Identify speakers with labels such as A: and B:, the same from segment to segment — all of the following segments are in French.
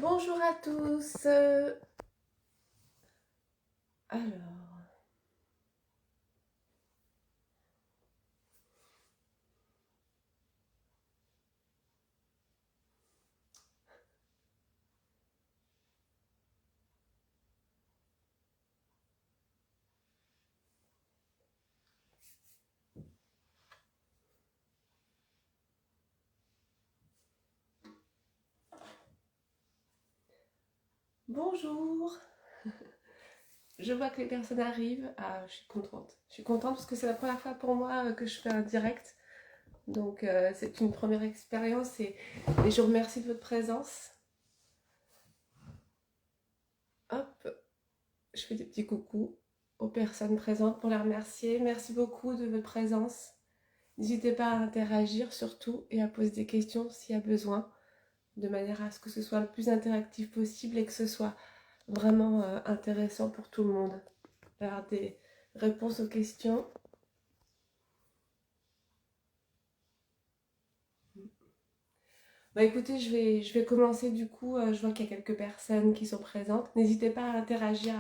A: Bonjour à tous. Alors, bonjour. Je vois que les personnes arrivent. Ah, je suis contente. Je suis contente parce que c'est la première fois pour moi que je fais un direct. Donc, c'est une première expérience et je vous remercie de votre présence. Hop, je fais des petits coucous aux personnes présentes pour les remercier. Merci beaucoup de votre présence. N'hésitez pas à interagir surtout et à poser des questions s'il y a besoin, de manière à ce que ce soit le plus interactif possible et que ce soit vraiment intéressant pour tout le monde. Faire des réponses aux questions. Bah écoutez, je vais commencer du coup. Je vois qu'il y a quelques personnes qui sont présentes. N'hésitez pas à interagir,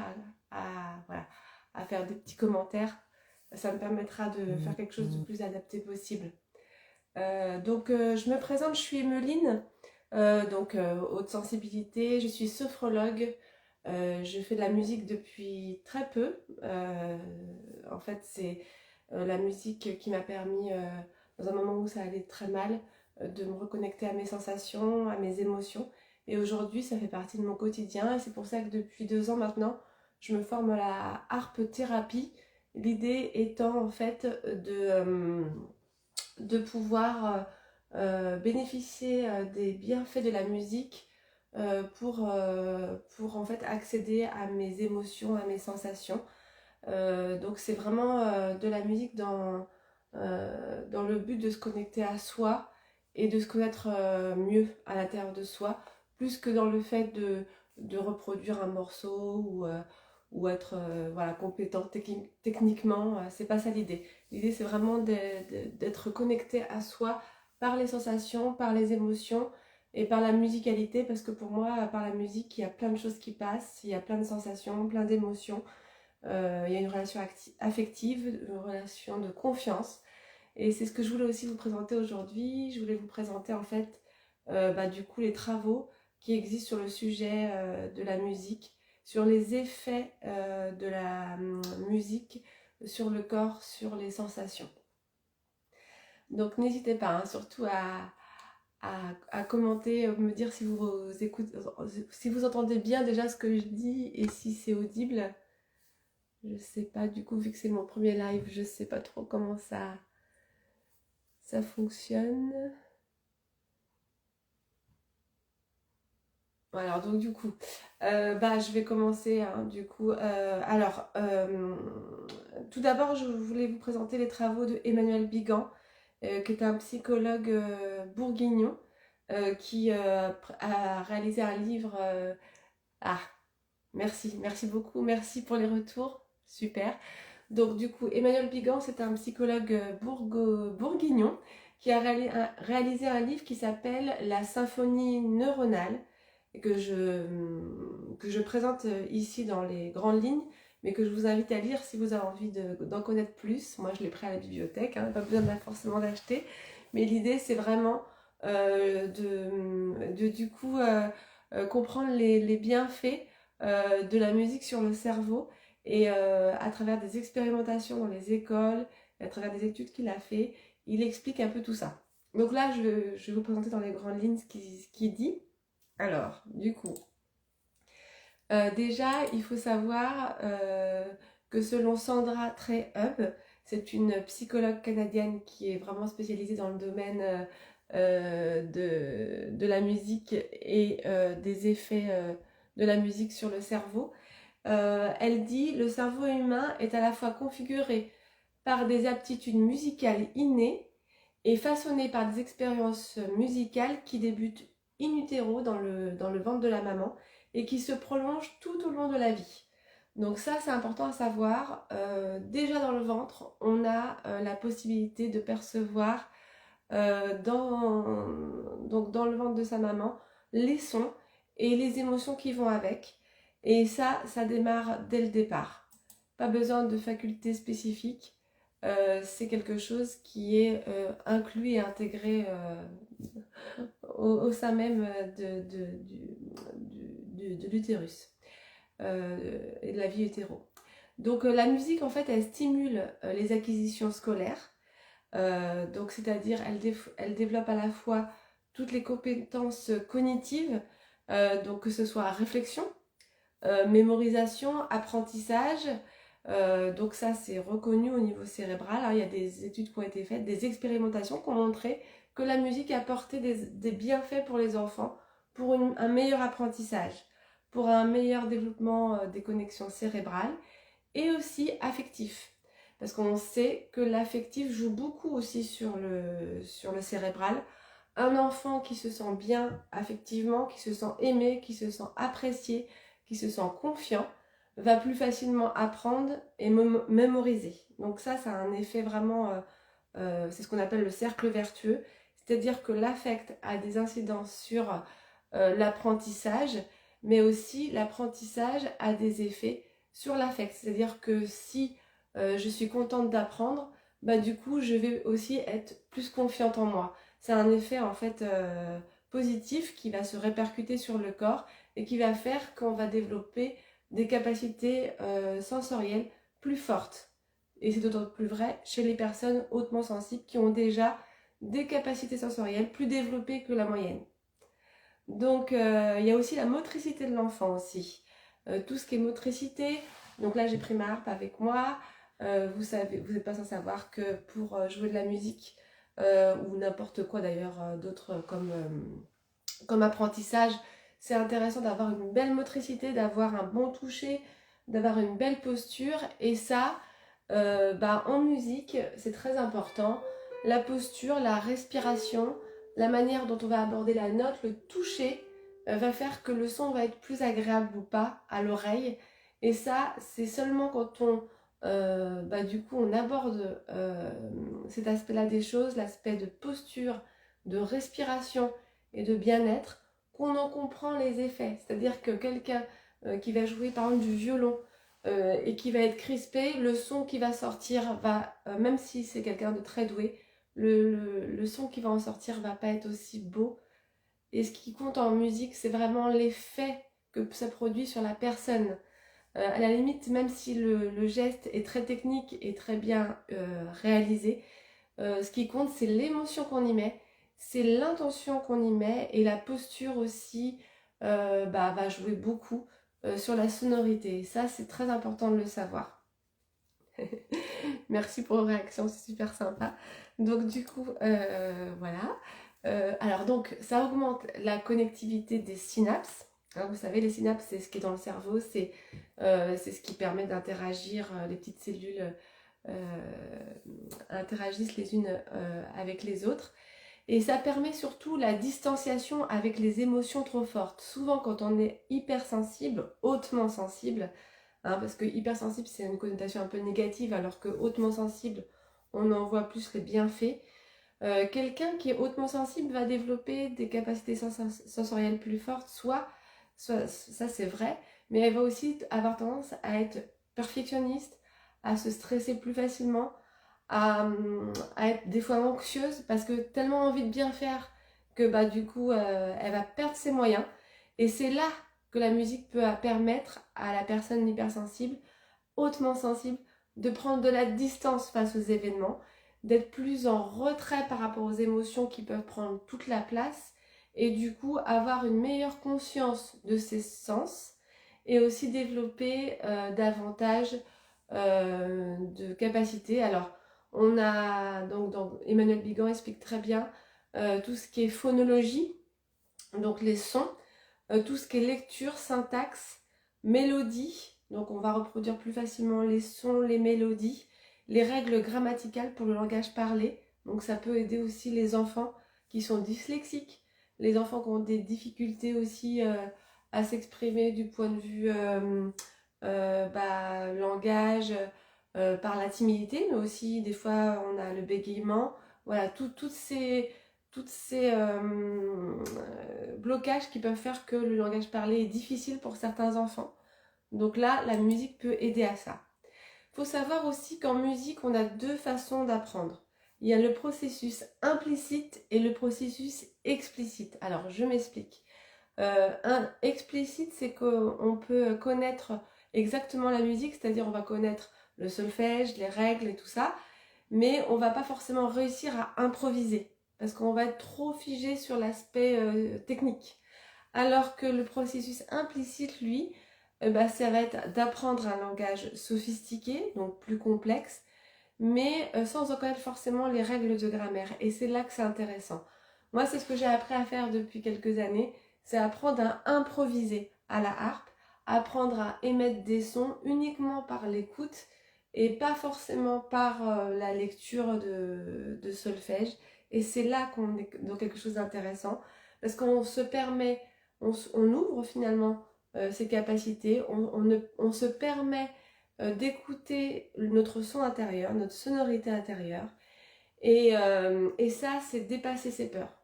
A: voilà, à faire des petits commentaires. Ça me permettra de faire quelque chose de plus adapté possible. Je me présente, je suis Emeline, haute sensibilité, je suis sophrologue. Je fais de la musique depuis très peu. En fait, c'est la musique qui m'a permis, dans un moment où ça allait très mal, de me reconnecter à mes sensations, à mes émotions. Et aujourd'hui, ça fait partie de mon quotidien. Et c'est pour ça que depuis 2 ans maintenant, je me forme à la harpe thérapie. L'idée étant en fait de pouvoir bénéficier des bienfaits de la musique pour en fait accéder à mes émotions, à mes sensations. Donc c'est vraiment de la musique dans le but de se connecter à soi et de se connaître mieux à l'intérieur de soi, plus que dans le fait de reproduire un morceau ou être voilà, compétent techniquement. C'est pas ça l'idée. L'idée c'est vraiment d'être connecté à soi par les sensations, par les émotions et par la musicalité, parce que pour moi, par la musique, il y a plein de choses qui passent, il y a plein de sensations, plein d'émotions. Il y a une relation affective, une relation de confiance. Et c'est ce que je voulais aussi vous présenter aujourd'hui. Je voulais vous présenter en fait du coup les travaux qui existent sur le sujet de la musique, sur les effets de la musique sur le corps, sur les sensations. Donc n'hésitez pas, hein, surtout à commenter, me dire si vous écoutez, si vous entendez bien déjà ce que je dis et si c'est audible. Je sais pas, du coup, vu que c'est mon premier live, je sais pas trop comment ça fonctionne. Voilà, donc du coup, je vais commencer, hein, du coup. Tout d'abord, je voulais vous présenter les travaux de Emmanuel Bigan, qui est un psychologue bourguignon, qui a réalisé un livre. Ah, merci beaucoup, merci pour les retours, super. Donc du coup, Emmanuel Bigan, c'est un psychologue bourguignon qui a réalisé un livre qui s'appelle La symphonie neuronale, et que je présente ici dans les grandes lignes, mais que je vous invite à lire si vous avez envie d'en connaître plus. Moi, je l'ai pris à la bibliothèque, hein, pas besoin forcément d'acheter, mais l'idée, c'est vraiment du coup comprendre les bienfaits de la musique sur le cerveau et à travers des expérimentations dans les écoles, et à travers des études qu'il a fait, il explique un peu tout ça. Donc là, je vais vous présenter dans les grandes lignes ce qu'il dit. Alors, du coup, déjà, il faut savoir que selon Sandra Trey Hub, c'est une psychologue canadienne qui est vraiment spécialisée dans le domaine de la musique et des effets de la musique sur le cerveau. Elle dit: le cerveau humain est à la fois configuré par des aptitudes musicales innées et façonné par des expériences musicales qui débutent in utero dans le ventre de la maman et qui se prolongent tout au long de la vie. Donc ça, c'est important à savoir. Déjà dans le ventre, on a la possibilité de percevoir donc dans le ventre de sa maman les sons et les émotions qui vont avec. Et ça démarre dès le départ. Pas besoin de facultés spécifiques. C'est quelque chose qui est inclus et intégré au sein même de l'utérus et de la vie hétéro. Donc la musique, en fait, elle stimule les acquisitions scolaires. Donc c'est-à-dire elle développe à la fois toutes les compétences cognitives, donc que ce soit réflexion, mémorisation, apprentissage. Donc ça c'est reconnu au niveau cérébral, hein. Il y a des études qui ont été faites, des expérimentations qui ont montré que la musique apportait des bienfaits pour les enfants, pour un meilleur apprentissage, pour un meilleur développement des connexions cérébrales et aussi affectif. Parce qu'on sait que l'affectif joue beaucoup aussi sur le cérébral. Un enfant qui se sent bien affectivement, qui se sent aimé, qui se sent apprécié, qui se sent confiant, va plus facilement apprendre et mémoriser. Donc ça a un effet vraiment, c'est ce qu'on appelle le cercle vertueux, c'est-à-dire que l'affect a des incidences sur l'apprentissage, mais aussi l'apprentissage a des effets sur l'affect. C'est-à-dire que si je suis contente d'apprendre, bah du coup je vais aussi être plus confiante en moi. C'est un effet en fait positif qui va se répercuter sur le corps et qui va faire qu'on va développer des capacités sensorielles plus fortes. Et c'est d'autant plus vrai chez les personnes hautement sensibles qui ont déjà des capacités sensorielles plus développées que la moyenne. Donc il y a aussi la motricité de l'enfant aussi. Tout ce qui est motricité, donc là j'ai pris ma harpe avec moi. Vous n'êtes pas sans savoir que pour jouer de la musique ou n'importe quoi d'ailleurs d'autre comme apprentissage, c'est intéressant d'avoir une belle motricité, d'avoir un bon toucher, d'avoir une belle posture. Et ça, en musique, c'est très important. La posture, la respiration, la manière dont on va aborder la note, le toucher, va faire que le son va être plus agréable ou pas à l'oreille. Et ça, c'est seulement quand on aborde cet aspect-là des choses, l'aspect de posture, de respiration et de bien-être, qu'on en comprend les effets. C'est-à-dire que quelqu'un qui va jouer par exemple du violon et qui va être crispé, le son qui va sortir va, même si c'est quelqu'un de très doué, le son qui va en sortir va pas être aussi beau. Et ce qui compte en musique, c'est vraiment l'effet que ça produit sur la personne. À la limite, même si le geste est très technique et très bien réalisé, ce qui compte, c'est l'émotion qu'on y met, c'est l'intention qu'on y met et la posture aussi va jouer beaucoup sur la sonorité. Et ça, c'est très important de le savoir. Merci pour vos réactions, c'est super sympa. Donc du coup, voilà. Alors donc, ça augmente la connectivité des synapses. Hein, vous savez, les synapses, c'est ce qui est dans le cerveau, c'est ce qui permet d'interagir, les petites cellules interagissent les unes avec les autres. Et ça permet surtout la distanciation avec les émotions trop fortes. Souvent, quand on est hypersensible, hautement sensible, hein, parce que hypersensible, c'est une connotation un peu négative, alors que hautement sensible, on en voit plus les bienfaits. Quelqu'un qui est hautement sensible va développer des capacités sensorielles plus fortes, soit ça c'est vrai, mais elle va aussi avoir tendance à être perfectionniste, à se stresser plus facilement, à être des fois anxieuse parce que tellement envie de bien faire que du coup elle va perdre ses moyens. Et c'est là que la musique peut permettre à la personne hypersensible, hautement sensible, de prendre de la distance face aux événements, d'être plus en retrait par rapport aux émotions qui peuvent prendre toute la place et du coup avoir une meilleure conscience de ses sens et aussi développer davantage de capacités. Alors, on a donc Emmanuel Bigan explique très bien tout ce qui est phonologie, donc les sons, tout ce qui est lecture, syntaxe, mélodie, donc on va reproduire plus facilement les sons, les mélodies, les règles grammaticales pour le langage parlé, donc ça peut aider aussi les enfants qui sont dyslexiques, les enfants qui ont des difficultés aussi à s'exprimer du point de vue langage, par la timidité, mais aussi des fois on a le bégaiement, voilà, toutes ces toutes ces blocages qui peuvent faire que le langage parlé est difficile pour certains enfants. Donc là, la musique peut aider à ça. Il faut savoir aussi qu'en musique, on a deux façons d'apprendre. Il y a le processus implicite et le processus explicite. Alors, je m'explique. Un explicite, c'est qu'on peut connaître exactement la musique, c'est-à-dire on va connaître le solfège, les règles et tout ça, mais on va pas forcément réussir à improviser, parce qu'on va être trop figé sur l'aspect technique. Alors que le processus implicite, lui, ça va être d'apprendre un langage sophistiqué, donc plus complexe, mais sans en connaître forcément les règles de grammaire. Et c'est là que c'est intéressant. Moi, c'est ce que j'ai appris à faire depuis quelques années, c'est apprendre à improviser à la harpe, apprendre à émettre des sons uniquement par l'écoute et pas forcément par la lecture de solfège. Et c'est là qu'on est dans quelque chose d'intéressant, parce qu'on se permet, on ouvre finalement ses capacités, on se permet d'écouter notre son intérieur, notre sonorité intérieure. Et ça, c'est dépasser ses peurs,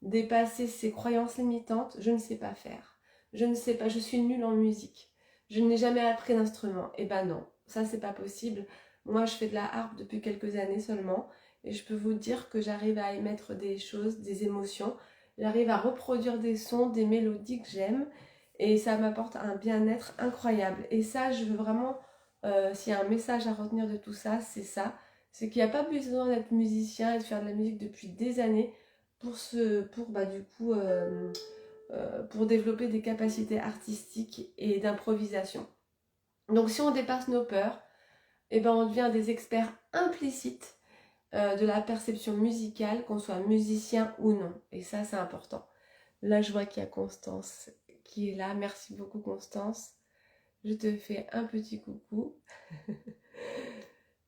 A: dépasser ses croyances limitantes. Je ne sais pas faire, je ne sais pas, je suis nulle en musique, je n'ai jamais appris d'instrument. Eh ben non, ça c'est pas possible. Moi, je fais de la harpe depuis quelques années seulement, et je peux vous dire que j'arrive à émettre des choses, des émotions, j'arrive à reproduire des sons, des mélodies que j'aime, et ça m'apporte un bien-être incroyable. Et ça, je veux vraiment, s'il y a un message à retenir de tout ça, c'est ça. C'est qu'il n'y a pas besoin d'être musicien et de faire de la musique depuis des années pour développer des capacités artistiques et d'improvisation. Donc si on dépasse nos peurs, eh ben on devient des experts implicites de la perception musicale, qu'on soit musicien ou non. Et ça, c'est important. Là, je vois qu'il y a Constance qui est là. Merci beaucoup, Constance. Je te fais un petit coucou.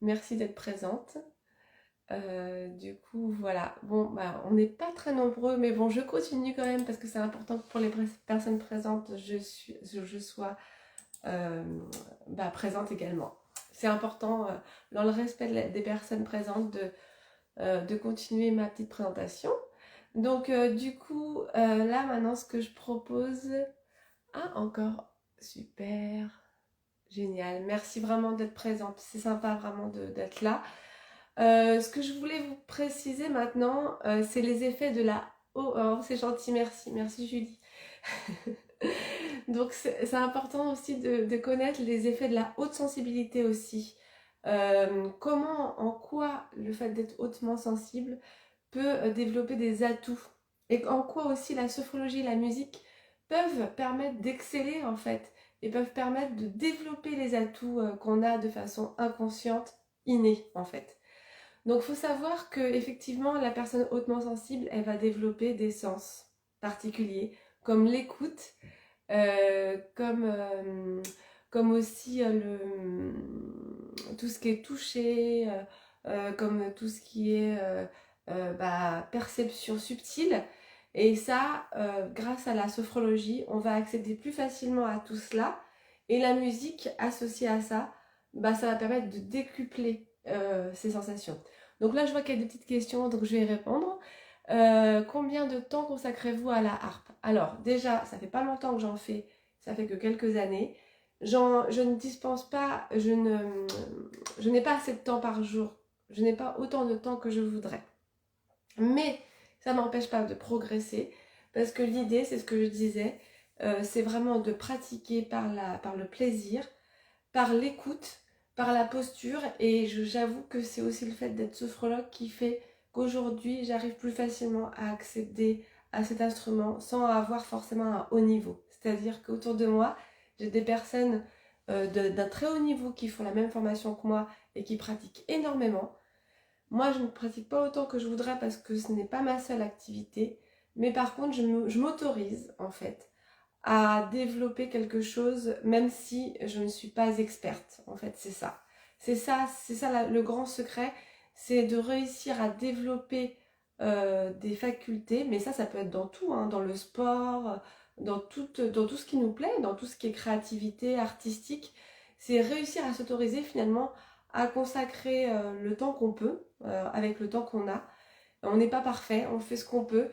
A: Merci d'être présente. Du coup, voilà. Bon, bah, on n'est pas très nombreux, mais bon, je continue quand même parce que c'est important que pour les personnes présentes, je sois présente également. C'est important, dans le respect des personnes présentes, de continuer ma petite présentation. Donc, du coup, là, maintenant, ce que je propose... Ah, encore, super, génial. Merci vraiment d'être présente. C'est sympa vraiment d'être là. Ce que je voulais vous préciser maintenant, c'est les effets de la... Oh, c'est gentil, merci Julie. Donc c'est important aussi de connaître les effets de la haute sensibilité aussi. En quoi le fait d'être hautement sensible peut développer des atouts, et en quoi aussi la sophrologie et la musique peuvent permettre d'exceller en fait, et peuvent permettre de développer les atouts qu'on a de façon inconsciente, innée en fait. Donc il faut savoir que effectivement la personne hautement sensible, elle va développer des sens particuliers, comme l'écoute, comme aussi tout ce qui est touché, comme tout ce qui est perception subtile. Et ça, grâce à la sophrologie, on va accéder plus facilement à tout cela. Et la musique associée à ça, ça va permettre de décupler ces sensations. Donc là, je vois qu'il y a des petites questions, donc je vais y répondre. Combien de temps consacrez-vous à la harpe? Alors déjà, ça fait pas longtemps que j'en fais, ça fait que quelques années. Je ne dispense pas, je n'ai pas assez de temps par jour. Je n'ai pas autant de temps que je voudrais. Mais ça m'empêche pas de progresser, parce que l'idée, c'est ce que je disais, c'est vraiment de pratiquer par le plaisir, par l'écoute, par la posture. Et j'avoue que c'est aussi le fait d'être sophrologue qui fait qu'aujourd'hui, j'arrive plus facilement à accéder à cet instrument sans avoir forcément un haut niveau. C'est-à-dire qu'autour de moi, j'ai des personnes d'un très haut niveau qui font la même formation que moi et qui pratiquent énormément. Moi, je ne pratique pas autant que je voudrais parce que ce n'est pas ma seule activité. Mais par contre, je m'autorise en fait à développer quelque chose, même si je ne suis pas experte. En fait, c'est ça. C'est ça le grand secret, c'est de réussir à développer des facultés. Mais ça peut être dans tout, hein, dans le sport, dans tout ce qui nous plaît, dans tout ce qui est créativité, artistique. C'est réussir à s'autoriser finalement à consacrer le temps qu'on peut, avec le temps qu'on a, On n'est pas parfait, on fait ce qu'on peut.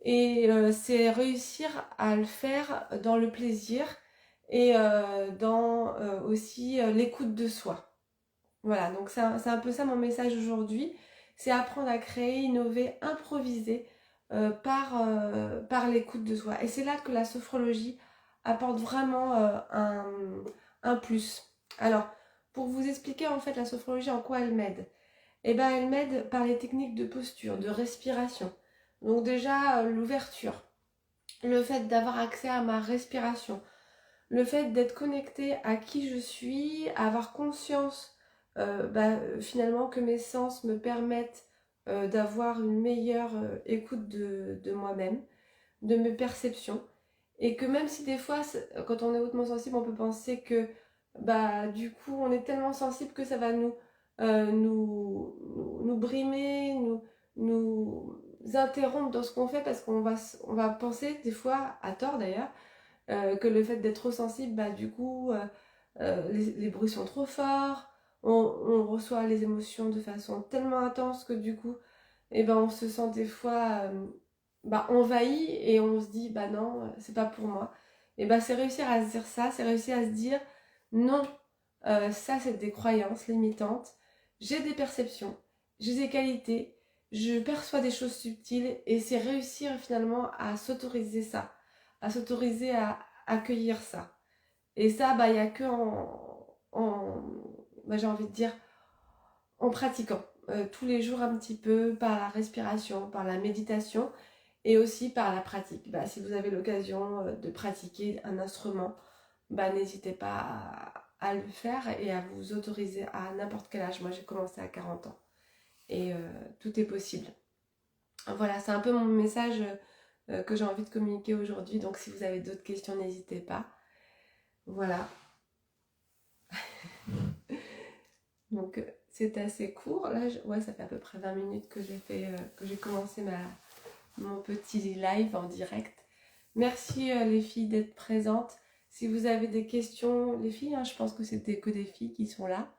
A: Et c'est réussir à le faire dans le plaisir et dans aussi l'écoute de soi. Voilà, donc c'est un peu ça mon message aujourd'hui. C'est apprendre à créer, innover, improviser par l'écoute de soi. Et c'est là que la sophrologie apporte vraiment un plus. Alors, pour vous expliquer en fait la sophrologie, en quoi elle m'aide. Eh ben, elle m'aide par les techniques de posture, de respiration. Donc déjà, l'ouverture, le fait d'avoir accès à ma respiration, le fait d'être connecté à qui je suis, avoir conscience finalement que mes sens me permettent d'avoir une meilleure écoute de moi-même, de mes perceptions. Et que même si des fois, quand on est hautement sensible, on peut penser que du coup, on est tellement sensible que ça va nous brimer, nous interrompre dans ce qu'on fait parce on va penser, des fois, à tort d'ailleurs, que le fait d'être trop sensible, du coup, les bruits sont trop forts, on reçoit les émotions de façon tellement intense que du coup, on se sent des fois envahi et on se dit, non, c'est pas pour moi. C'est réussir à se dire ça, c'est réussir à se dire, non, ça c'est des croyances limitantes, j'ai des perceptions, j'ai des qualités, je perçois des choses subtiles et c'est réussir finalement à s'autoriser ça, à s'autoriser à accueillir ça. Et ça, il n'y a que j'ai envie de dire, en pratiquant tous les jours un petit peu, par la respiration, par la méditation et aussi par la pratique. Si vous avez l'occasion de pratiquer un instrument, n'hésitez pas à le faire et à vous autoriser à n'importe quel âge. Moi, j'ai commencé à 40 ans et tout est possible. Voilà, c'est un peu mon message que j'ai envie de communiquer aujourd'hui. Donc, si vous avez d'autres questions, n'hésitez pas. Voilà. Donc, c'est assez court. Là, ça fait à peu près 20 minutes que j'ai commencé mon petit live en direct. Merci les filles d'être présentes. Si vous avez des questions, les filles, je pense que c'était que des filles qui sont là.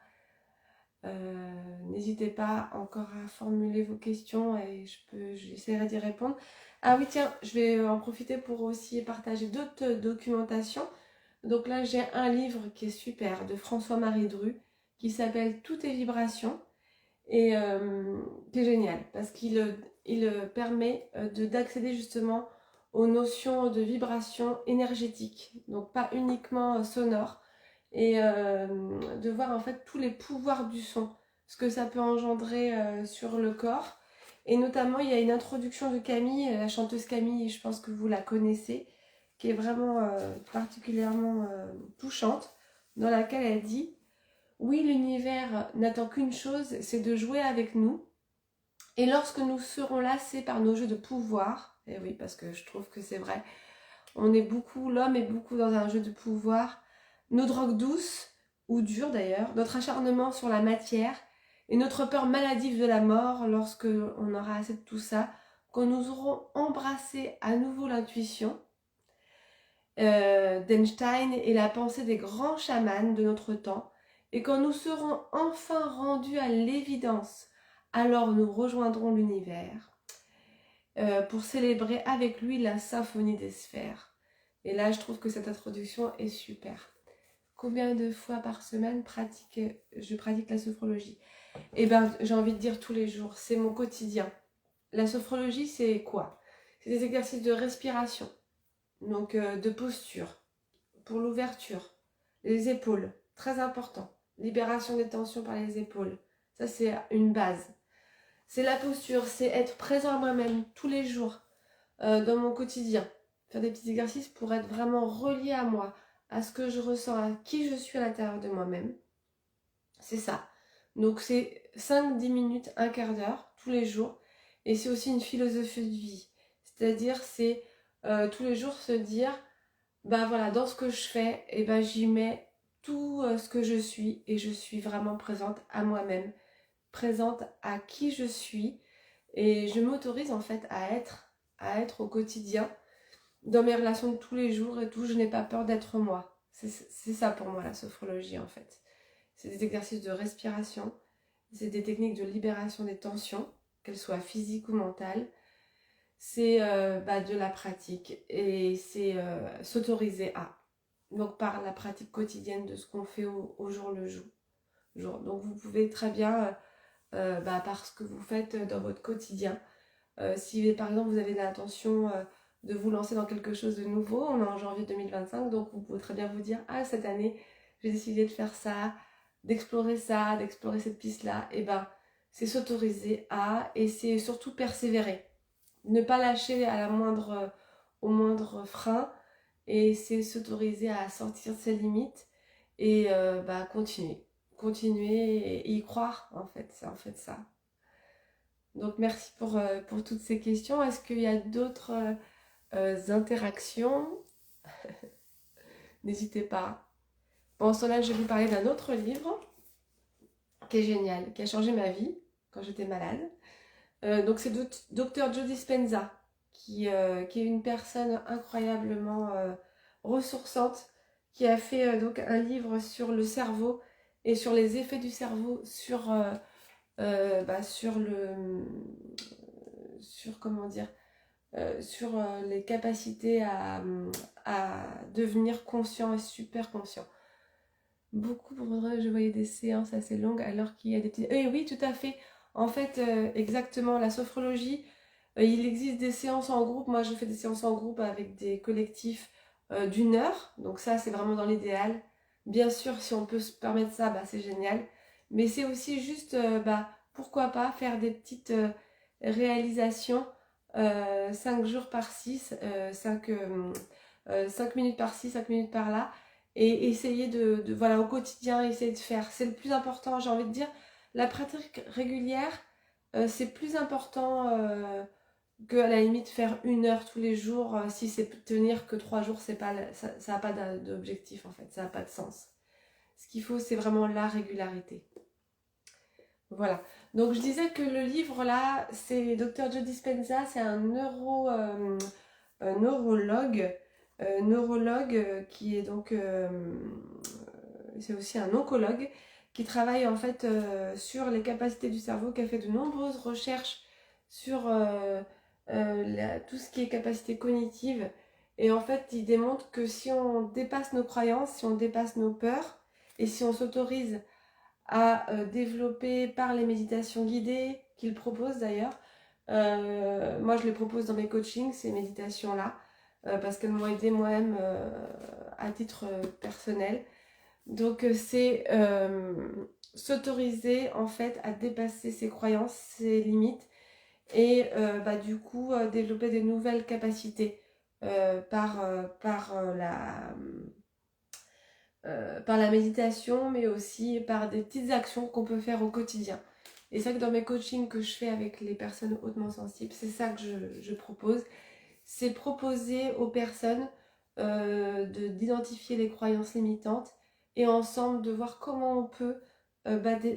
A: N'hésitez pas encore à formuler vos questions et j'essaierai d'y répondre. Ah oui, tiens, je vais en profiter pour aussi partager d'autres documentations. Donc là, j'ai un livre qui est super de François-Marie Dru qui s'appelle Tout est vibration et qui est génial parce qu'il permet d'accéder justement aux notions de vibration énergétique, donc pas uniquement sonore, et de voir en fait tous les pouvoirs du son, ce que ça peut engendrer sur le corps. Et notamment, il y a une introduction de Camille, la chanteuse Camille, je pense que vous la connaissez, qui est vraiment particulièrement touchante, dans laquelle elle dit « Oui, l'univers n'attend qu'une chose, c'est de jouer avec nous. Et lorsque nous serons lassés par nos jeux de pouvoir, et oui, parce que je trouve que c'est vrai, l'homme est beaucoup dans un jeu de pouvoir, nos drogues douces, ou dures d'ailleurs, notre acharnement sur la matière, et notre peur maladive de la mort, lorsque on aura assez de tout ça, quand nous aurons embrassé à nouveau l'intuition d'Einstein et la pensée des grands chamans de notre temps, et quand nous serons enfin rendus à l'évidence, alors nous rejoindrons l'univers pour célébrer avec lui la symphonie des sphères. » Et là, je trouve que cette introduction est super. Combien de fois par semaine je pratique la sophrologie? J'ai envie de dire tous les jours, c'est mon quotidien. La sophrologie, c'est quoi? C'est des exercices de respiration, donc de posture, pour l'ouverture, les épaules, très important. Libération des tensions par les épaules, ça c'est une base. C'est la posture, c'est être présent à moi-même tous les jours, dans mon quotidien. Faire des petits exercices pour être vraiment relié à moi, à ce que je ressens, à qui je suis à l'intérieur de moi-même. C'est ça. Donc c'est 5-10 minutes, un quart d'heure, tous les jours. Et c'est aussi une philosophie de vie. C'est-à-dire, c'est tous les jours se dire, voilà, dans ce que je fais, j'y mets tout ce que je suis et je suis vraiment présente à moi-même, présente à qui je suis et je m'autorise en fait à être au quotidien dans mes relations de tous les jours et tout, je n'ai pas peur d'être moi. C'est ça pour moi la sophrologie en fait. C'est des exercices de respiration, c'est des techniques de libération des tensions qu'elle soit physique ou mentale, c'est de la pratique et c'est s'autoriser à. Donc par la pratique quotidienne de ce qu'on fait au jour le jour. Donc vous pouvez très bien, par ce que vous faites dans votre quotidien, si par exemple vous avez l'intention de vous lancer dans quelque chose de nouveau, on est en janvier 2025, donc vous pouvez très bien vous dire, ah cette année j'ai décidé de faire ça, d'explorer cette piste-là, et c'est s'autoriser à, et c'est surtout persévérer. Ne pas lâcher au moindre frein, et c'est s'autoriser à sortir de ses limites et continuer et y croire en fait, c'est en fait ça. Donc merci pour toutes ces questions. Est-ce qu'il y a d'autres interactions? N'hésitez pas. Pendant ce temps-là, je vais vous parler d'un autre livre qui est génial, qui a changé ma vie quand j'étais malade. Donc c'est Dr Joe Dispenza, qui est une personne incroyablement ressourçante, qui a fait donc un livre sur le cerveau et sur les effets du cerveau sur comment dire, sur les capacités à devenir conscient et super conscient. Beaucoup, pour vrai, je voyais des séances assez longues alors qu'il y a des petits... oui, tout à fait. En fait, exactement, la sophrologie, il existe des séances en groupe. Moi, je fais des séances en groupe avec des collectifs d'1 heure. Donc ça, c'est vraiment dans l'idéal. Bien sûr, si on peut se permettre ça, c'est génial. Mais c'est aussi juste, pourquoi pas faire des petites réalisations 5 jours par 6, 5 minutes par ci, 5 minutes par là, et essayer voilà, au quotidien, essayer de faire. C'est le plus important, j'ai envie de dire. La pratique régulière, c'est plus important que à la limite faire 1 heure tous les jours. Si c'est tenir que 3 jours, c'est pas, ça n'a pas d'objectif en fait, ça n'a pas de sens. Ce qu'il faut, c'est vraiment la régularité. Voilà. Donc je disais que le livre là, c'est Dr Joe Dispenza, c'est un neurologue, qui est donc, c'est aussi un oncologue qui travaille en fait sur les capacités du cerveau, qui a fait de nombreuses recherches sur tout ce qui est capacité cognitive. Et en fait, il démontre que si on dépasse nos croyances, si on dépasse nos peurs, et si on s'autorise à développer par les méditations guidées qu'il propose d'ailleurs. Moi, je les propose dans mes coachings, ces méditations-là, parce qu'elles m'ont aidé moi-même à titre personnel. Donc, c'est s'autoriser en fait à dépasser ses croyances, ses limites, et du coup, développer des nouvelles capacités par la méditation, mais aussi par des petites actions qu'on peut faire au quotidien. Et c'est ça que dans mes coachings que je fais avec les personnes hautement sensibles, c'est ça que je propose. C'est proposer aux personnes d'identifier les croyances limitantes et ensemble de voir comment on peut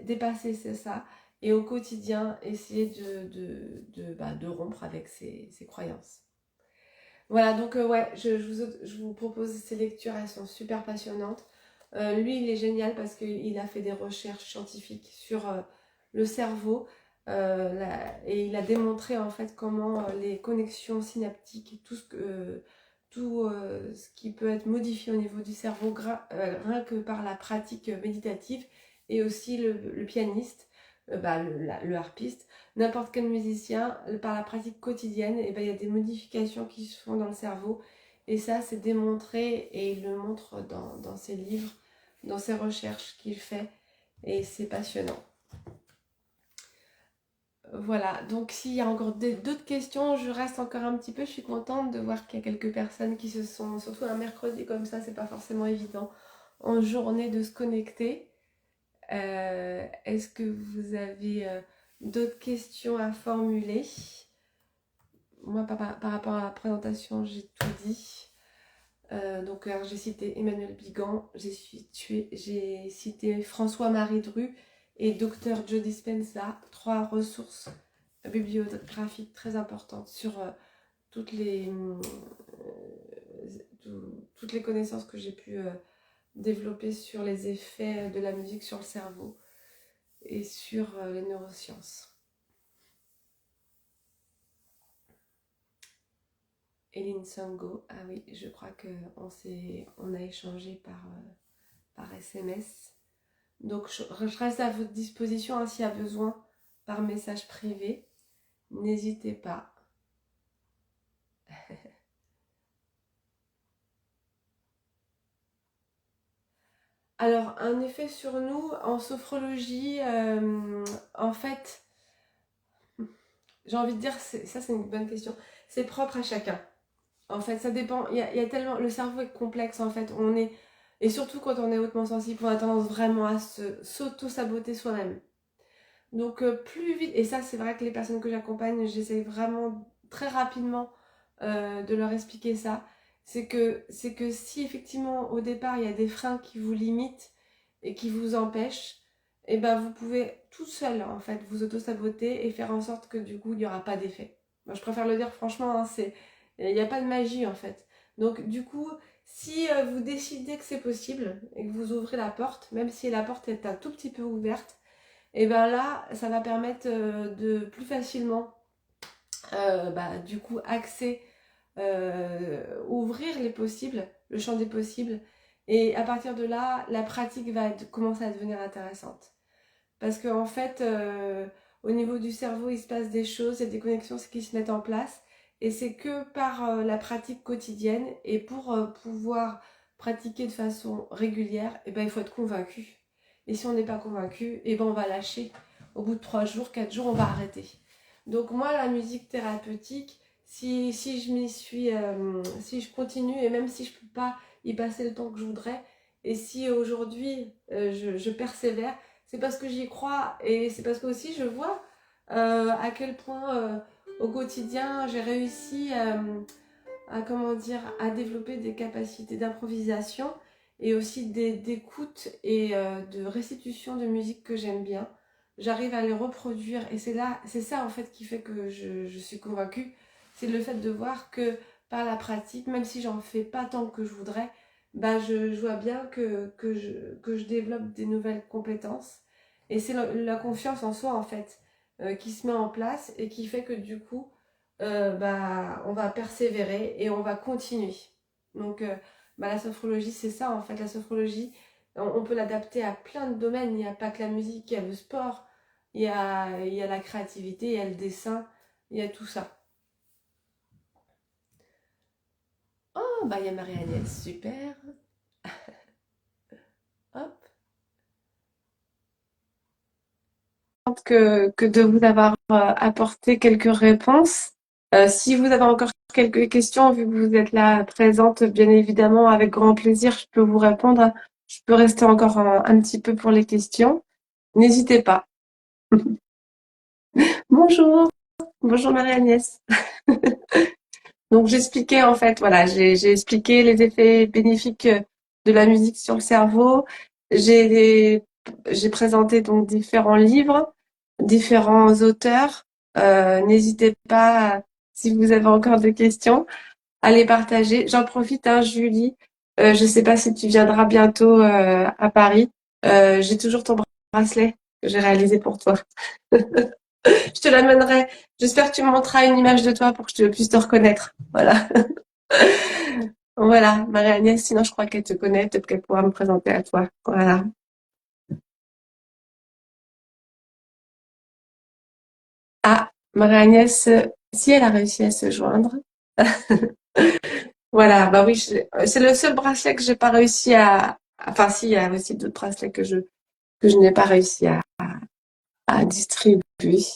A: dépasser ça. Et au quotidien, essayer de rompre avec ces croyances. Voilà, donc je vous propose ces lectures, elles sont super passionnantes. Lui, il est génial parce qu'il a fait des recherches scientifiques sur le cerveau et il a démontré en fait comment les connexions synaptiques, tout ce qui peut être modifié au niveau du cerveau rien que par la pratique méditative, et aussi le pianiste, le harpiste, n'importe quel musicien, par la pratique quotidienne, il y a des modifications qui se font dans le cerveau. Et ça, c'est démontré, et il le montre dans ses livres, dans ses recherches qu'il fait. Et c'est passionnant. Voilà, donc s'il y a encore d'autres questions, je reste encore un petit peu. Je suis contente de voir qu'il y a quelques personnes qui se sont, surtout un mercredi comme ça, c'est pas forcément évident, en journée, de se connecter. Est-ce que vous avez d'autres questions à formuler? Moi, par rapport à la présentation, j'ai tout dit. Donc, j'ai cité Emmanuel Bigan, j'ai cité François-Marie Dru et Dr Joe Dispenza, 3 ressources bibliographiques très importantes sur toutes les connaissances que j'ai pu développer sur les effets de la musique sur le cerveau et sur les neurosciences. Eline Sango, ah oui, je crois que on a échangé par SMS. Donc je reste à votre disposition hein, s'il y a besoin par message privé. N'hésitez pas. Alors, un effet sur nous en sophrologie, en fait, j'ai envie de dire, ça c'est une bonne question. C'est propre à chacun. En fait, ça dépend. Il y a tellement. Le cerveau est complexe en fait. Et surtout quand on est hautement sensible, on a tendance vraiment à s'auto-saboter soi-même. Donc, plus vite. Et ça, c'est vrai que les personnes que j'accompagne, j'essaie vraiment très rapidement de leur expliquer ça. C'est que si effectivement au départ il y a des freins qui vous limitent et qui vous empêchent, et ben vous pouvez tout seul en fait vous auto-saboter et faire en sorte que du coup il n'y aura pas d'effet. Moi je préfère le dire franchement, hein, il n'y a pas de magie en fait. Donc du coup, si vous décidez que c'est possible et que vous ouvrez la porte, même si la porte est un tout petit peu ouverte, et ben là ça va permettre de plus facilement du coup axer ouvrir les possibles, le champ des possibles. Et à partir de là, la pratique va commencer à devenir intéressante. Parce qu'en en fait, au niveau du cerveau, il se passe des choses, il y a des connexions qui se mettent en place. Et c'est que par la pratique quotidienne et pour pouvoir pratiquer de façon régulière, et ben, il faut être convaincu. Et si on n'est pas convaincu, et ben, on va lâcher. Au bout de 3 jours, 4 jours, on va arrêter. Donc moi, la musique thérapeutique, si je m'y suis, si je continue et même si je peux pas y passer le temps que je voudrais, et si aujourd'hui je persévère, c'est parce que j'y crois et c'est parce que aussi je vois à quel point au quotidien j'ai réussi à comment dire à développer des capacités d'improvisation et aussi d'écoute et de restitution de musique que j'aime bien. J'arrive à les reproduire et c'est ça en fait qui fait que je suis convaincue. C'est le fait de voir que par la pratique, même si j'en fais pas tant que je voudrais, bah je vois bien que je développe des nouvelles compétences. Et c'est la confiance en soi en fait qui se met en place et qui fait que du coup, on va persévérer et on va continuer. Donc, la sophrologie, c'est ça en fait. La sophrologie, on peut l'adapter à plein de domaines. Il n'y a pas que la musique, il y a le sport, il y a la créativité, il y a le dessin, il y a tout ça. Oh, bah il y a Marie-Agnès, super. Hop. Que de vous avoir apporté quelques réponses. Si vous avez encore quelques questions, vu que vous êtes là présente, bien évidemment, avec grand plaisir, je peux vous répondre. Je peux rester encore un petit peu pour les questions. N'hésitez pas. Bonjour, bonjour Marie-Agnès. Donc j'expliquais en fait, voilà, j'ai expliqué les effets bénéfiques de la musique sur le cerveau. J'ai j'ai présenté donc différents livres, différents auteurs. N'hésitez pas, si vous avez encore des questions, à les partager. J'en profite, hein, Julie. Je sais pas si tu viendras bientôt à Paris. J'ai toujours ton bracelet que j'ai réalisé pour toi. Je te l'amènerai. J'espère que tu me montreras une image de toi pour que je puisse te reconnaître. Voilà. Voilà, Marie-Agnès, sinon je crois qu'elle te connaît, peut-être qu'elle pourra me présenter à toi. Voilà. Ah, Marie-Agnès, si elle a réussi à se joindre. Voilà, bah oui, c'est le seul bracelet que j'ai pas réussi enfin si, il y a aussi d'autres bracelets que je n'ai pas réussi à distribuer,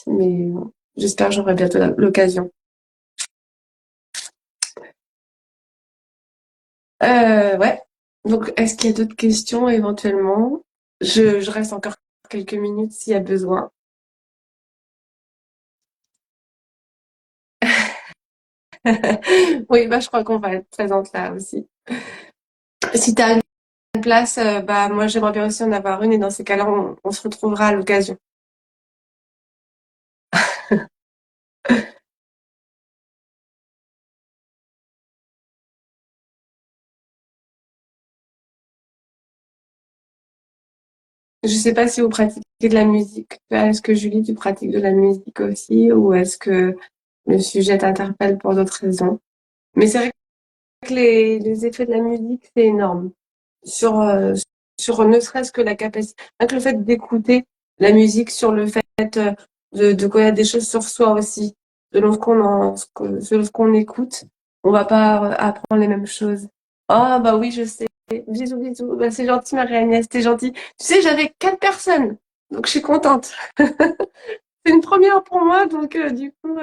A: mais bon, j'espère que j'aurai bientôt l'occasion. Ouais. Donc, est-ce qu'il y a d'autres questions éventuellement? Je reste encore quelques minutes s'il y a besoin. Oui, bah, je crois qu'on va être présente là aussi. Si tu as une place, bah, moi, j'aimerais bien aussi en avoir une et dans ces cas-là, on se retrouvera à l'occasion. Je sais pas si vous pratiquez de la musique. Est-ce que Julie, tu pratiques de la musique aussi ou est-ce que le sujet t'interpelle pour d'autres raisons? Mais c'est vrai que les effets de la musique, c'est énorme. Sur, sur ne serait-ce que la capacité, rien que le fait d'écouter la musique, sur le fait de connaître des choses sur soi aussi, selon selon ce qu'on écoute, on va pas apprendre les mêmes choses. Ah bah oui, je sais. Bisous, bisous. Bah, c'est gentil, Marie-Agnès, t'es gentil. Tu sais, j'avais 4 personnes, donc je suis contente. C'est une première pour moi, donc du coup,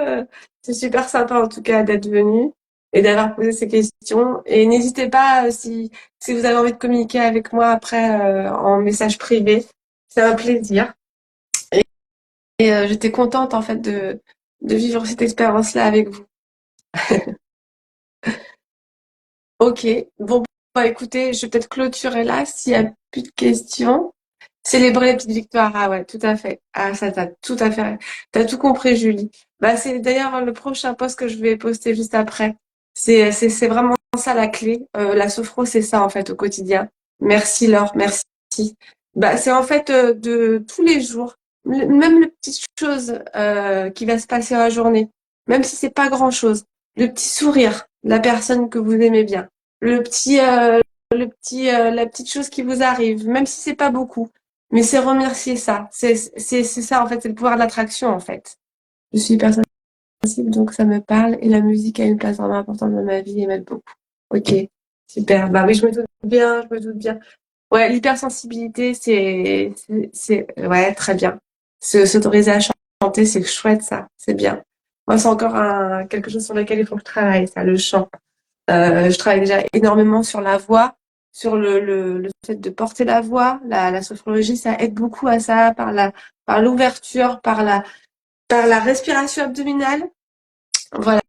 A: c'est super sympa en tout cas d'être venu et d'avoir posé ces questions. Et n'hésitez pas si vous avez envie de communiquer avec moi après en message privé. C'est un plaisir. Et j'étais contente en fait de vivre cette expérience-là avec vous. Ok, bon, bah écoutez, je vais peut-être clôturer là s'il n'y a plus de questions. Célébrer les petites victoires, ah ouais, tout à fait. Ah, ça, t'as tout à fait. T'as tout compris, Julie. Bah, c'est d'ailleurs le prochain post que je vais poster juste après. C'est vraiment ça la clé. La sophro, c'est ça, en fait, au quotidien. Merci, Laure, merci. Bah, c'est en fait de tous les jours, même les petites choses qui va se passer dans la journée, même si c'est pas grand-chose. Le petit sourire de la personne que vous aimez bien. La petite chose qui vous arrive, même si c'est pas beaucoup. Mais c'est remercier ça. C'est ça, en fait, c'est le pouvoir de l'attraction, en fait. Je suis hyper sensible, donc ça me parle. Et la musique a une place vraiment importante dans ma vie et m'aide beaucoup. Ok, super. Bah oui, je me doute bien, je me doute bien. Ouais, l'hypersensibilité, ouais, très bien. S'autoriser à chanter, c'est chouette, ça. C'est bien. Moi, c'est encore quelque chose sur lequel il faut que je travaille, ça, le chant. Je travaille déjà énormément sur la voix, sur le fait de porter la voix. La sophrologie, ça aide beaucoup à ça, par l'ouverture, par la respiration abdominale. Voilà.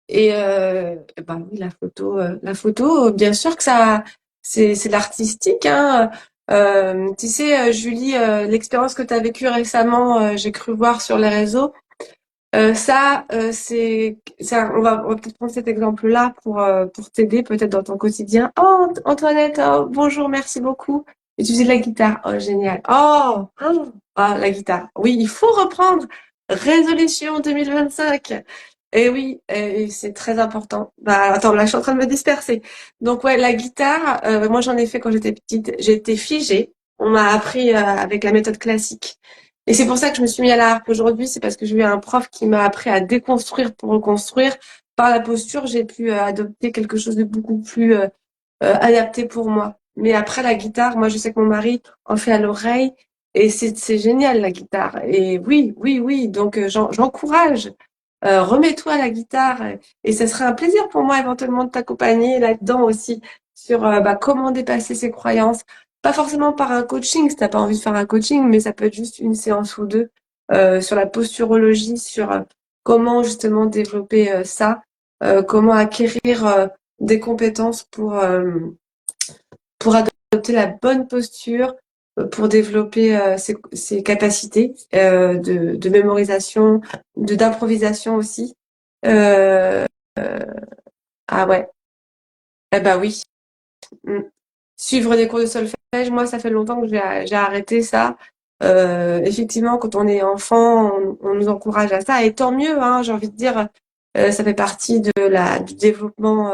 A: Et ben oui, la photo, bien sûr que ça, c'est l'artistique, hein. Tu sais, Julie, l'expérience que tu as vécue récemment, j'ai cru voir sur les réseaux. On va peut-être prendre cet exemple-là pour t'aider peut-être dans ton quotidien. Oh, Antoinette, oh, bonjour, merci beaucoup. Et tu faisais de la guitare. Oh, génial. La guitare. Oui, il faut reprendre. Résolution 2025. Et oui, et c'est très important. Bah, attends, là, je suis en train de me disperser. Donc, ouais, la guitare, moi, j'en ai fait quand j'étais petite. J'étais figée. On m'a appris avec la méthode classique. Et c'est pour ça que je me suis mis à la harpe aujourd'hui, c'est parce que j'ai eu un prof qui m'a appris à déconstruire pour reconstruire. Par la posture, j'ai pu adopter quelque chose de beaucoup plus adapté pour moi. Mais après la guitare, moi je sais que mon mari en fait à l'oreille et c'est génial la guitare. Et oui, oui, oui, donc j'encourage. Remets-toi à la guitare et ce serait un plaisir pour moi éventuellement de t'accompagner là-dedans aussi sur bah, comment dépasser ses croyances. Pas forcément par un coaching, si t'as pas envie de faire un coaching, mais ça peut être juste une séance ou deux sur la posturologie, sur comment justement développer ça, comment acquérir des compétences pour adopter la bonne posture, pour développer ses capacités de mémorisation, d'improvisation aussi. Euh, ah ouais, eh ben oui. Mm. Suivre des cours de solfège, moi, ça fait longtemps que j'ai arrêté ça. Effectivement, quand on est enfant, on nous encourage à ça, et tant mieux, hein, j'ai envie de dire, ça fait partie du développement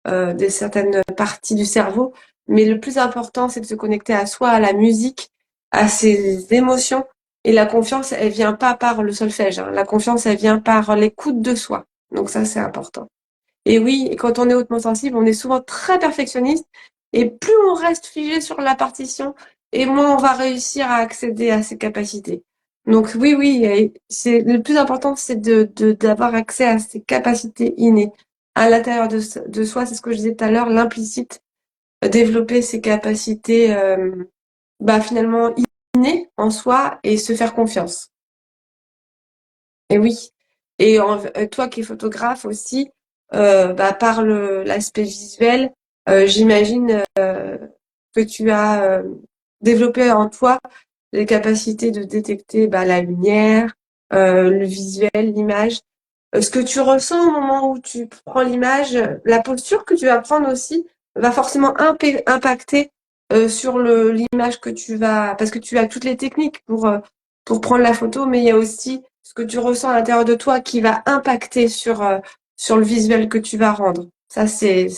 A: de certaines parties du cerveau. Mais le plus important, c'est de se connecter à soi, à la musique, à ses émotions. Et la confiance, elle vient pas par le solfège, hein. La confiance, elle vient par l'écoute de soi. Donc ça, c'est important. Et oui, quand on est hautement sensible, on est souvent très perfectionniste. Et plus on reste figé sur la partition, et moins on va réussir à accéder à ses capacités. Donc oui, oui, c'est le plus important, c'est d'avoir accès à ses capacités innées. À l'intérieur de soi, c'est ce que je disais tout à l'heure, l'implicite, développer ses capacités bah, finalement innées en soi et se faire confiance. Et oui. Et toi qui es photographe aussi, bah, par l'aspect visuel, j'imagine que tu as développé en toi les capacités de détecter bah, la lumière, le visuel, l'image. Ce que tu ressens au moment où tu prends l'image, la posture que tu vas prendre aussi va forcément impacter sur l'image que tu vas... Parce que tu as toutes les techniques pour prendre la photo, mais il y a aussi ce que tu ressens à l'intérieur de toi qui va impacter sur sur le visuel que tu vas rendre. Ça, j'ai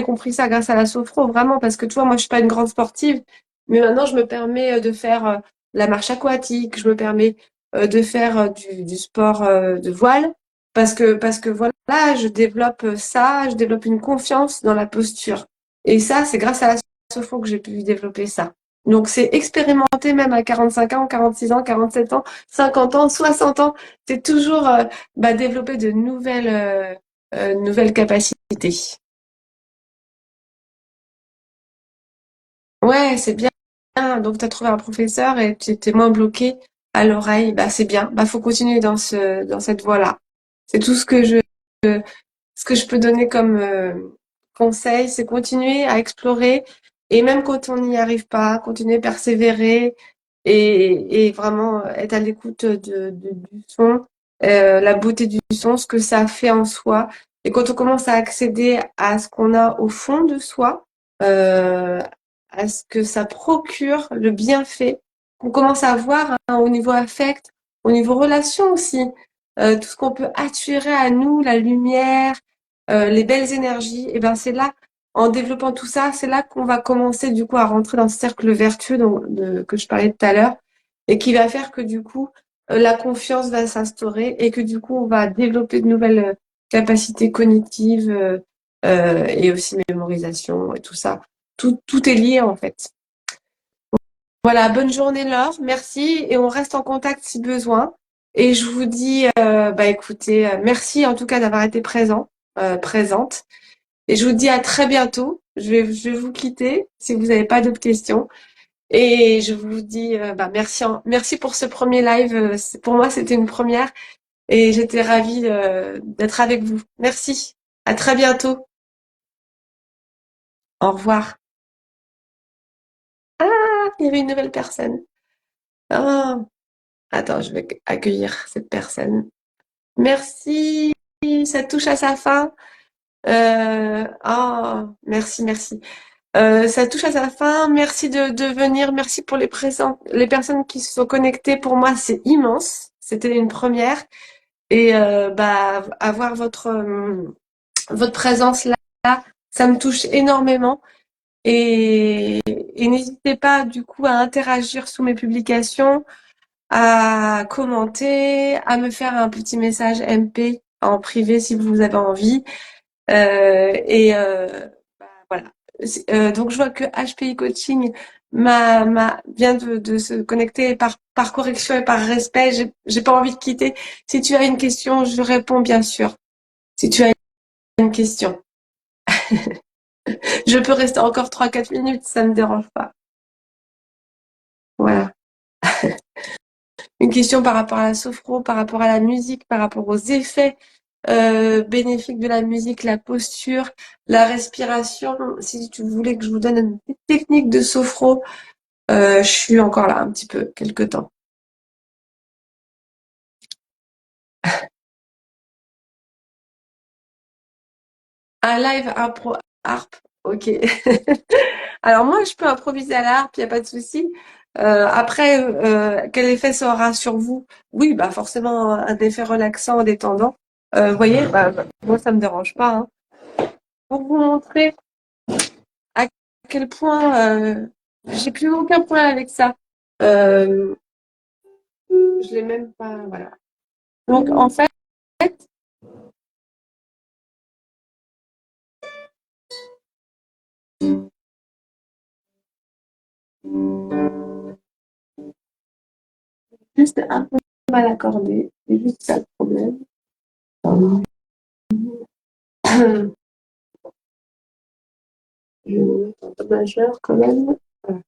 A: compris ça grâce à la sophro, vraiment, parce que tu vois, moi, je suis pas une grande sportive, mais maintenant, je me permets de faire la marche aquatique, je me permets de faire du sport de voile, parce que voilà, je développe ça, je développe une confiance dans la posture. Et ça, c'est grâce à la sophro que j'ai pu développer ça. Donc, c'est expérimenté même à 45 ans, 46 ans, 47 ans, 50 ans, 60 ans. C'est toujours développer de nouvelles capacités. Ouais, c'est bien. Donc, tu as trouvé un professeur et tu étais moins bloqué à l'oreille. Bah, c'est bien. Bah, faut continuer dans cette voie-là. C'est tout ce que je peux donner comme conseil, c'est continuer à explorer et même quand on n'y arrive pas, continuer à persévérer et vraiment être à l'écoute du son, la beauté du son, ce que ça fait en soi. Et quand on commence à accéder à ce qu'on a au fond de soi, euh, à ce que ça procure, le bienfait, qu'on commence à voir hein, au niveau affect, au niveau relation aussi, tout ce qu'on peut attirer à nous, la lumière, les belles énergies, et ben c'est là, en développant tout ça, c'est là qu'on va commencer du coup à rentrer dans ce cercle vertueux que je parlais tout à l'heure, et qui va faire que du coup la confiance va s'instaurer et que du coup on va développer de nouvelles capacités cognitives et aussi mémorisation et tout ça. Tout est lié en fait. Voilà, bonne journée Laure, merci et on reste en contact si besoin. Et je vous dis, écoutez, merci en tout cas d'avoir été présente. Et je vous dis à très bientôt. Je vais vous quitter si vous n'avez pas d'autres questions. Et je vous dis, merci pour ce premier live. Pour moi, c'était une première et j'étais ravie d'être avec vous. Merci. À très bientôt. Au revoir. Ah, il y avait une nouvelle personne. Oh, attends, je vais accueillir cette personne. Merci, ça touche à sa fin. Merci. Ça touche à sa fin. Merci de venir. Merci pour les personnes qui se sont connectées. Pour moi, c'est immense. C'était une première. Et avoir votre présence là, ça me touche énormément. Et n'hésitez pas du coup à interagir sous mes publications, à commenter, à me faire un petit message MP en privé si vous avez envie. Voilà. Donc je vois que HPI Coaching vient de se connecter par correction et par respect. J'ai pas envie de quitter. Si tu as une question, je réponds bien sûr. Si tu as une question, je peux rester encore 3 4 minutes, ça me dérange pas. Voilà. Une question par rapport à la sophro, par rapport à la musique, par rapport aux effets bénéfiques de la musique, la posture, la respiration. Si tu voulais que je vous donne une petite technique de sophro, je suis encore là un petit peu, quelque temps. Un live harp, ok. Alors moi, je peux improviser à la harpe, il n'y a pas de souci. Après, quel effet ça aura sur vous? Oui, bah forcément un effet relaxant, détendant. Vous voyez, moi ça me dérange pas. Hein. Pour vous montrer à quel point j'ai plus aucun problème avec ça. Euh, je l'ai même pas, voilà. Donc en fait, juste un peu mal accordé, c'est juste ça le problème. Je vais me mettre en do majeur quand même. Voilà.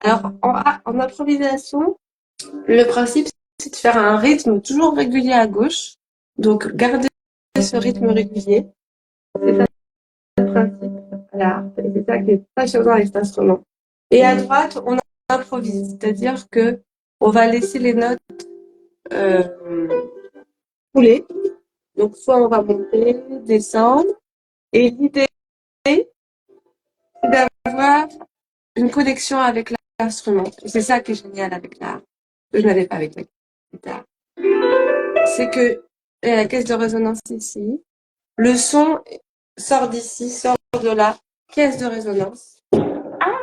A: Alors, en improvisation, le principe, c'est de faire un rythme toujours régulier à gauche. Donc, garder ce rythme régulier. C'est ça le principe. Voilà. Et c'est ça qui est passionnant avec cet instrument. Et à droite, on improvise. C'est-à-dire que on va laisser les notes euh, couler. Donc, soit on va monter, descendre. Et l'idée, c'est d'avoir une connexion avec l'instrument. C'est ça qui est génial avec l'art, que je n'avais pas avec la guitare. C'est que la caisse de résonance ici, le son sort d'ici, sort de la caisse de résonance. Ah,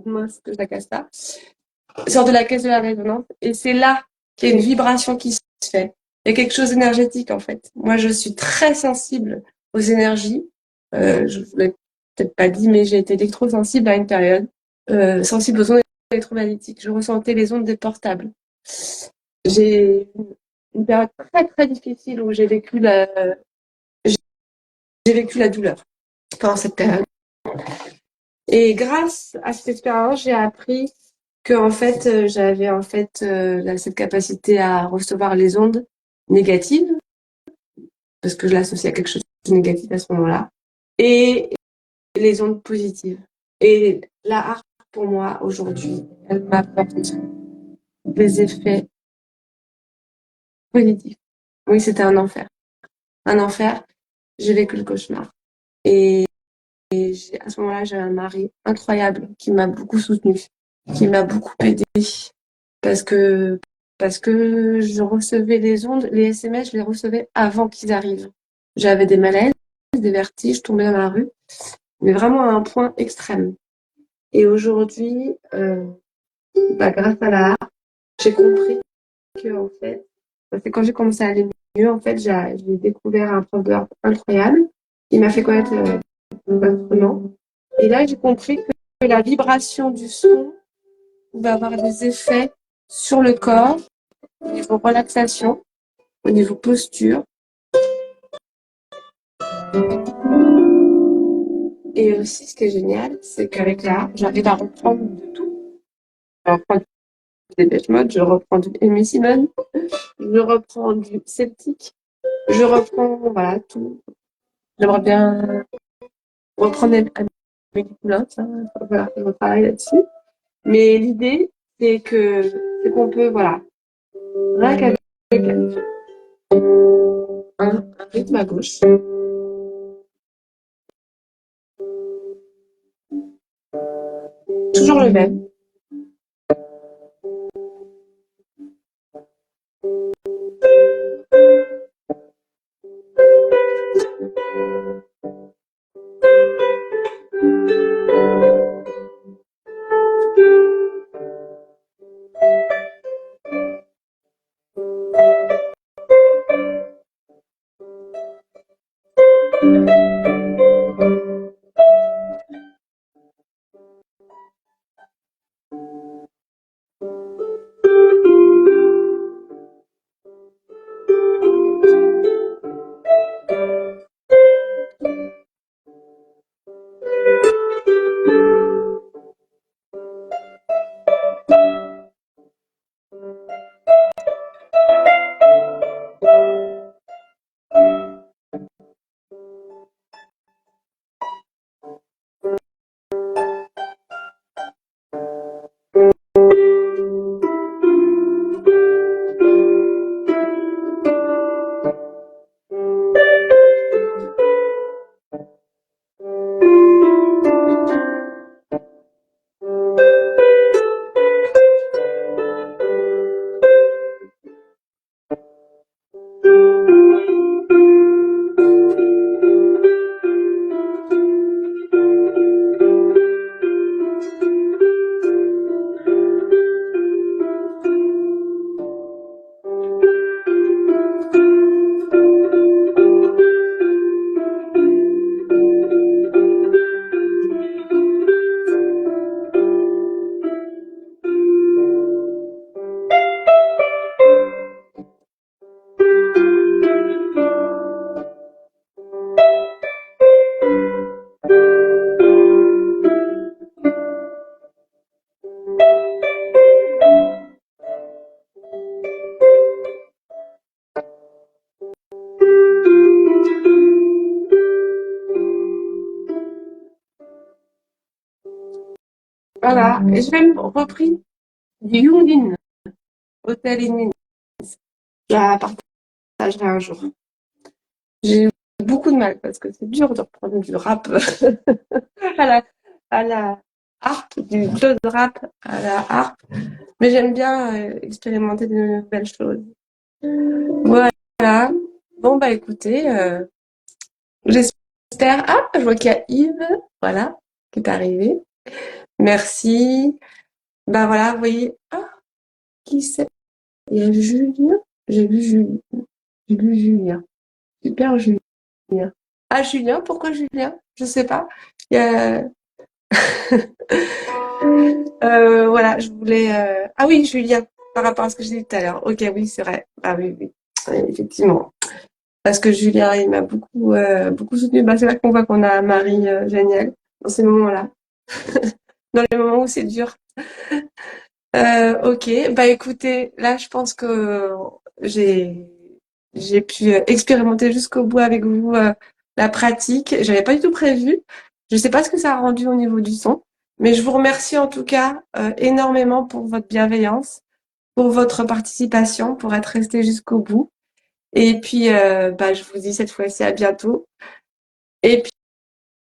A: mince, que je la casse pas. Sort de la caisse de la résonance. Et c'est là qu'il y a une vibration qui se fait. Il y a quelque chose d'énergétique, en fait. Moi, je suis très sensible aux énergies. Je vous l'ai peut-être pas dit, mais j'ai été électrosensible à une période. Sensible aux ondes électromagnétiques. Je ressentais les ondes des portables. J'ai une période très très difficile où j'ai vécu la douleur pendant cette période. Et grâce à cette expérience, j'ai appris que en fait, j'avais en fait cette capacité à recevoir les ondes négatives parce que je l'associe à quelque chose de négatif à ce moment-là et les ondes positives. Et la harpe pour moi aujourd'hui, elle m'apporte des effets positifs. Oui, c'était un enfer. Un enfer. J'ai vécu le cauchemar. Et à ce moment-là, j'avais un mari incroyable qui m'a beaucoup soutenue, qui m'a beaucoup aidée parce que, parce que je recevais les ondes, les SMS, je les recevais avant qu'ils arrivent. J'avais des malaises, des vertiges, je tombais dans la rue, mais vraiment à un point extrême. Et aujourd'hui, grâce à l'art, j'ai compris que, en fait, c'est quand j'ai commencé à aller mieux, en fait, j'ai découvert un prof de harpe incroyable qui m'a fait connaître l'instrument. Et là, j'ai compris que la vibration du son va avoir des effets sur le corps, au niveau relaxation, au niveau posture. Et aussi, ce qui est génial, c'est qu'avec l'art, j'arrive à reprendre de tout. Je reprends du Depeche Mode, je reprends du Amy Simon, je reprends du Celtic, je reprends, voilà, tout. J'aimerais bien reprendre Amélie Poulain, ça, voilà, je travaille là-dessus. Mais l'idée, c'est qu'on peut, voilà, rien qu'avec un rythme à gauche, toujours le même. Voilà. Et j'ai même repris du Yunglin, Hôtel in Min. Je la partagerai un jour. J'ai eu beaucoup de mal parce que c'est dur de reprendre du rap à la, à la harpe, du close rap à la harpe. Mais j'aime bien expérimenter de nouvelles choses. Voilà. Bon, bah écoutez, j'espère. Ah, je vois qu'il y a Yves, voilà, qui est arrivé. Merci. Bah voilà, vous voyez. Ah, qui c'est? Il y a Julien. J'ai vu Julien. J'ai vu Julien. Super Julien. Ah, Julien, pourquoi Julien? Je sais pas. Il y a... voilà, je voulais. Ah oui, Julien, par rapport à ce que j'ai dit tout à l'heure. Ok, oui, c'est vrai. Ah oui, oui. Oui, effectivement. Parce que Julien, il m'a beaucoup soutenu. Bah, c'est vrai qu'on voit qu'on a un mari génial dans ces moments-là, dans les moments où c'est dur. Ok, bah écoutez, là, je pense que j'ai j'ai pu expérimenter jusqu'au bout avec vous la pratique. J'avais pas du tout prévu. Je sais pas ce que ça a rendu au niveau du son, mais je vous remercie en tout cas énormément pour votre bienveillance, pour votre participation, pour être resté jusqu'au bout. Et puis, bah, je vous dis cette fois-ci à bientôt. Et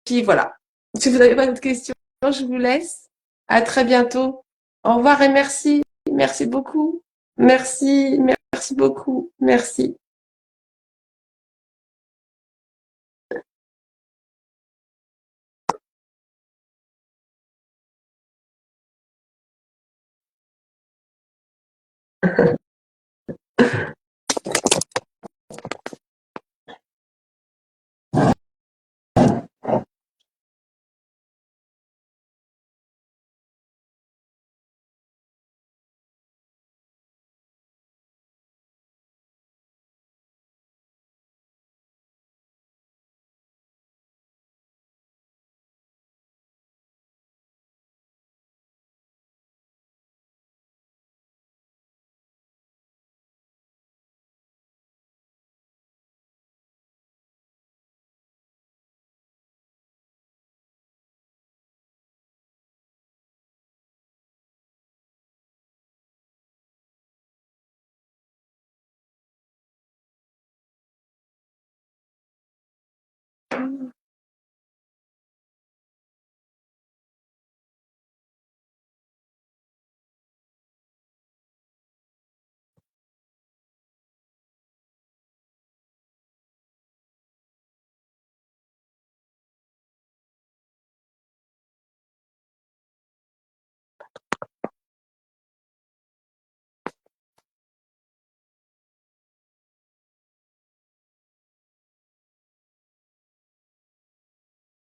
A: puis voilà. Si vous n'avez pas d'autres questions, je vous laisse. À très bientôt. Au revoir et merci. Merci beaucoup. Merci, merci beaucoup. Merci.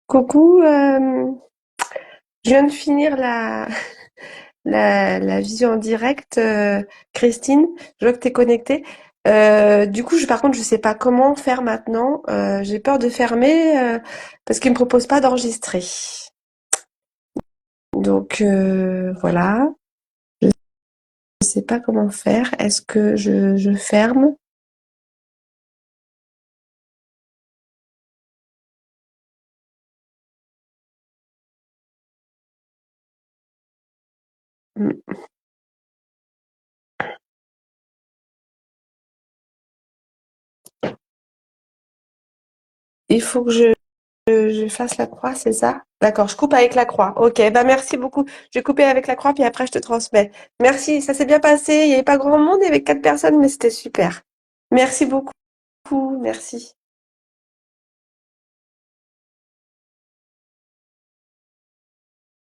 A: Coucou, je viens de finir la vision en direct, Christine. Je vois que tu es connectée. Du coup, par contre, je sais pas comment faire maintenant. J'ai peur de fermer parce qu'il me propose pas d'enregistrer. Donc voilà, je sais pas comment faire. Est-ce que je ferme? Hmm. Il faut que je fasse la croix, c'est ça? D'accord, je coupe avec la croix. Ok, bah merci beaucoup. Je vais couper avec la croix, puis après je te transmets. Merci, ça s'est bien passé. Il n'y avait pas grand monde, il y avait 4 personnes, mais c'était super. Merci beaucoup. Merci.